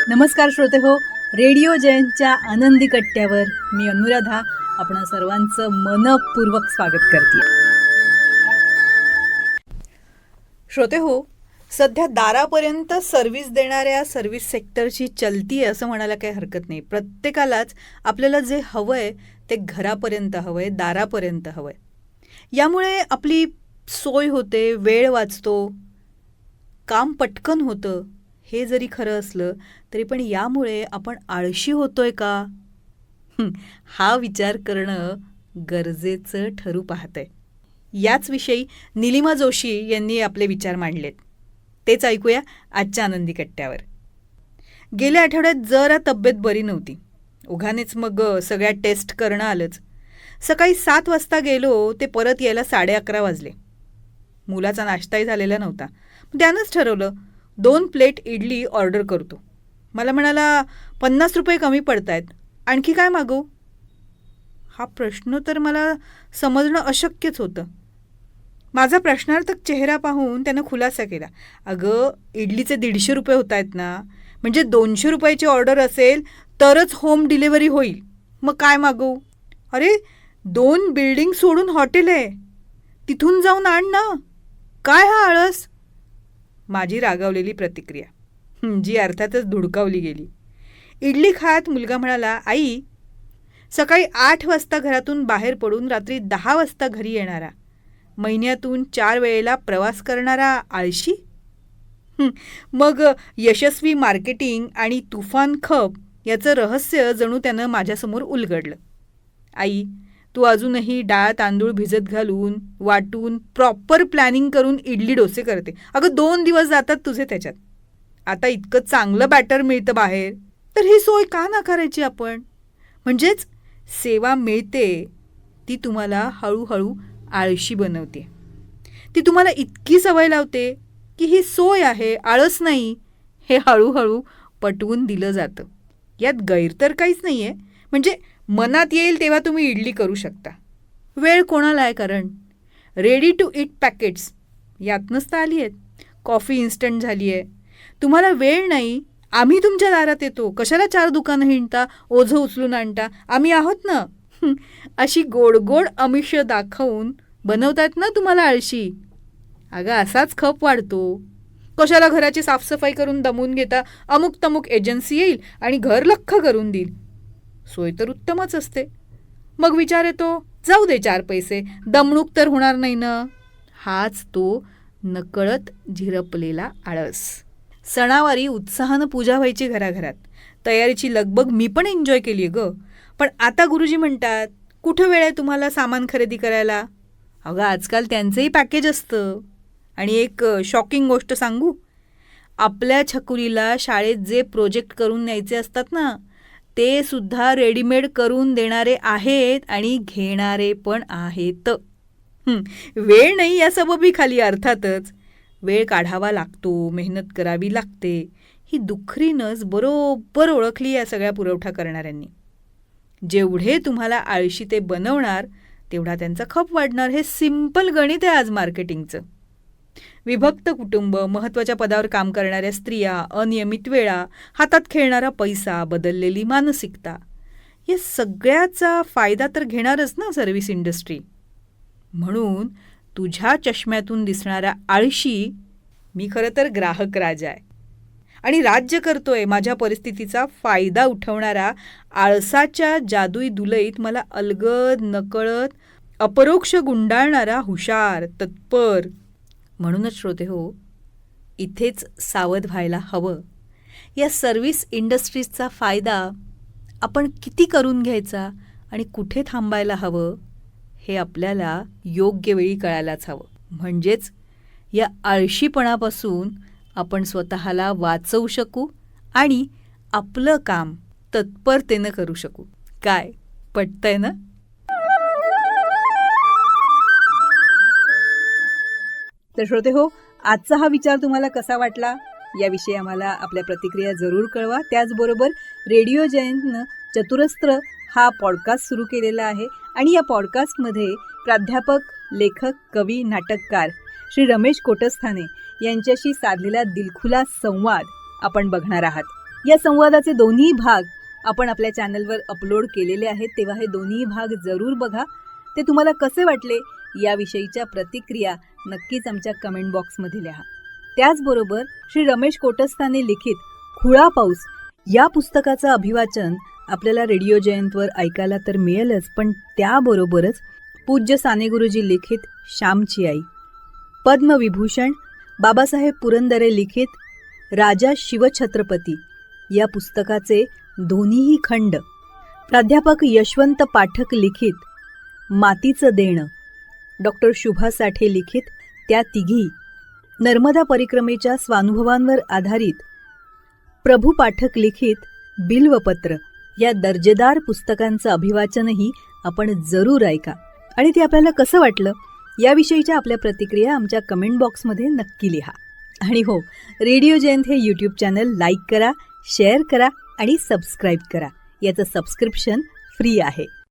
नमस्कार श्रोते हो, रेडिओ जयंतच्या आनंदी कट्ट्यावर मी अनुराधा आपण सर्वांचं मनपूर्वक स्वागत करते. श्रोते हो, सध्या दारापर्यंत सर्व्हिस देणाऱ्या सर्व्हिस सेक्टरची चलती आहे असं म्हणायला काही हरकत नाही. प्रत्येकालाच आपल्याला जे हवंय ते घरापर्यंत हवंय, दारापर्यंत हवंय. यामुळे आपली सोय होते, वेळ वाचतो, काम पटकन होतं. हे जरी खरं असलं तरी पण यामुळे आपण आळशी होतोय का, हा विचार करणं गरजेचं ठरू पाहतंय. याच विषयी निलिमा जोशी यांनी आपले विचार मांडलेत. तेच ऐकूया आजच्या आनंदी कट्ट्यावर. गेल्या आठवड्यात जरा तब्येत बरी नव्हती. उघानेच मग सगळ्या टेस्ट करणं आलंच. सकाळी 7 वाजता गेलो ते परत यायला 11:30 वाजले. मुलाचा नाश्ताही झालेला नव्हता. त्यानंच ठरवलं 2 प्लेट इडली ऑर्डर करतो. मला म्हणाला 50 रुपये कमी पडत आहेत, आणखी काय मागू. हा प्रश्न तर मला समजणं अशक्यच होतं. माझा प्रश्नार्थक चेहरा पाहून त्यानं खुलासा केला, अगं इडलीचे 150 रुपये होत आहेत ना, म्हणजे 200 रुपयाची ऑर्डर असेल तरच होम डिलिव्हरी होईल, मग काय मागू. अरे 2 बिल्डिंग सोडून हॉटेल आहे, तिथून जाऊन आण ना, काय हा आळस. माझी रागावलेली प्रतिक्रिया, जी अर्थातच धुडकावली गेली. इडली खात मुलगा म्हणाला, आई सकाळी 8 वाजता घरातून बाहेर पडून रात्री 10 वाजता घरी येणारा, महिन्यातून 4 वेळेला प्रवास करणारा आळशी. मग यशस्वी मार्केटिंग आणि तुफान खप याचं रहस्य जणू त्यानं माझ्यासमोर उलगडलं. आई तू अजूनही डाळ तांदूळ भिजत घालून वाटून प्रॉपर प्लॅनिंग करून इडली डोसे करते. अगं 2 दिवस जातात तुझे त्याच्यात. आता इतकं चांगलं बॅटर मिळतं बाहेर, तर ही सोय का नाकारायची आपण. म्हणजेच सेवा मिळते ती तुम्हाला हळूहळू आळशी बनवते. ती तुम्हाला इतकी सवय लावते की ही सोय आहे, आळस नाही, हे हळूहळू पटवून दिलं जातं. यात गैर तर काहीच नाही आहे. म्हणजे मनात येईल तेव्हा तुम्ही इडली करू शकता. वेळ कोणाला आहे, कारण रेडी टू इट पॅकेट्स यातनंच तर आली आहेत. कॉफी इन्स्टंट झाली आहे. तुम्हाला वेळ नाही, आम्ही तुमच्या दारात येतो, कशाला 4 दुकानं हिंडता, ओझं उचलून आणता, आम्ही आहोत ना. अशी गोड गोड आमिष दाखवून बनवतात ना तुम्हाला आळशी. अगं असाच खप वाढतो. कशाला घराची साफसफाई करून दमून घेता, अमुक तमुक एजन्सी येईल आणि घर लख्ख करून देईल. सोय तर उत्तमच असते. मग विचार येतो, जाऊ दे 4 पैसे, दमणूक तर होणार नाही ना. हाच तो नकळत झिरपलेला आळस. सणावारी उत्साहानं पूजा व्हायची घराघरात, तयारीची लगबग मी पण एन्जॉय केली आहे गं. पण आता गुरुजी म्हणतात, कुठं वेळ आहे तुम्हाला सामान खरेदी करायला. अगं आजकाल त्यांचंही पॅकेज असतं. आणि एक शॉकिंग गोष्ट सांगू, आपल्या छकुलीला शाळेत जे प्रोजेक्ट करून न्यायचे असतात ना, ते सुद्धा रेडीमेड करून देणारे आहेत आणि घेणारे पण आहेत. वेळ नाही या सबबी खाली, अर्थातच वेळ काढावा लागतो, मेहनत करावी लागते. ही दुखरीनंच बरोबर ओळखली या सगळ्या पुरवठा करणाऱ्यांनी. जेवढे तुम्हाला आळशी ते बनवणार तेवढा त्यांचा खप वाढणार. हे सिंपल गणित आहे आज मार्केटिंगचं. विभक्त कुटुंब, महत्त्वाच्या पदावर काम करणाऱ्या स्त्रिया, अनियमित वेळा, हातात खेळणारा पैसा, बदललेली मानसिकता, या सगळ्याचा फायदा तर घेणारच ना सर्व्हिस इंडस्ट्री. म्हणून तुझ्या चष्म्यातून दिसणारा आळशी मी खरं तर ग्राहक राजा आहे आणि राज्य करतोय माझ्या परिस्थितीचा फायदा उठवणारा आळसाच्या जादुई दुलईत मला अलगद नकळत अपरोक्ष गुंडाळणारा हुशार, तत्पर. म्हणूनच श्रोते हो, इथेच सावध व्हायला हवं. या सर्व्हिस इंडस्ट्रीजचा फायदा आपण किती करून घ्यायचा आणि कुठे थांबायला हवं हे आपल्याला योग्य वेळी कळायलाच हवं. म्हणजेच या आळशीपणापासून आपण स्वतःला वाचवू शकू आणि आपलं काम तत्परतेनं करू शकू. काय पटतंय ना. तर श्रोते हो, आजचा हा विचार तुम्हाला कसा वाटला याविषयी आम्हाला आपल्या प्रतिक्रिया जरूर कळवा. त्याचबरोबर रेडिओ जयंतनं चतुरस्त्र हा पॉडकास्ट सुरू केलेला आहे आणि या पॉडकास्टमध्ये प्राध्यापक, लेखक, कवी, नाटककार श्री रमेश कोटस्थाने यांच्याशी साधलेला दिलखुलास संवाद आपण बघणार आहात. या संवादाचे दोन्ही भाग आपण आपल्या चॅनलवर अपलोड केलेले आहेत, तेव्हा हे दोन्ही भाग जरूर बघा. ते तुम्हाला कसे वाटले याविषयीच्या प्रतिक्रिया नक्कीच आमच्या कमेंट बॉक्समध्ये लिहा. त्याचबरोबर श्री रमेश कोटस्थाने लिखित खुळा पाऊस या पुस्तकाचं अभिवाचन आपल्याला रेडिओ जयंतवर ऐकायला तर मिळेलच, पण त्याबरोबरच पूज्य साने गुरुजी लिखित श्यामची आई, पद्मविभूषण बाबासाहेब पुरंदरे लिखित राजा शिवछत्रपती या पुस्तकाचे दोन्हीही खंड, प्राध्यापक यशवंत पाठक लिखित मातीचं देणं, डॉक्टर शुभा साठे लिखित त्या तिघी, नर्मदा परिक्रमेच्या स्वानुभवांवर आधारित प्रभू पाठक लिखित बिल्वपत्र या दर्जेदार पुस्तकांचं अभिवाचनही आपण जरूर ऐका. आणि ते आपल्याला कसं वाटलं याविषयीच्या आपल्या प्रतिक्रिया आमच्या कमेंट बॉक्समध्ये नक्की लिहा. आणि हो, रेडिओ जयंत हे यूट्यूब चॅनल लाईक करा, शेअर करा आणि सबस्क्राईब करा. याचं सबस्क्रिप्शन फ्री आहे.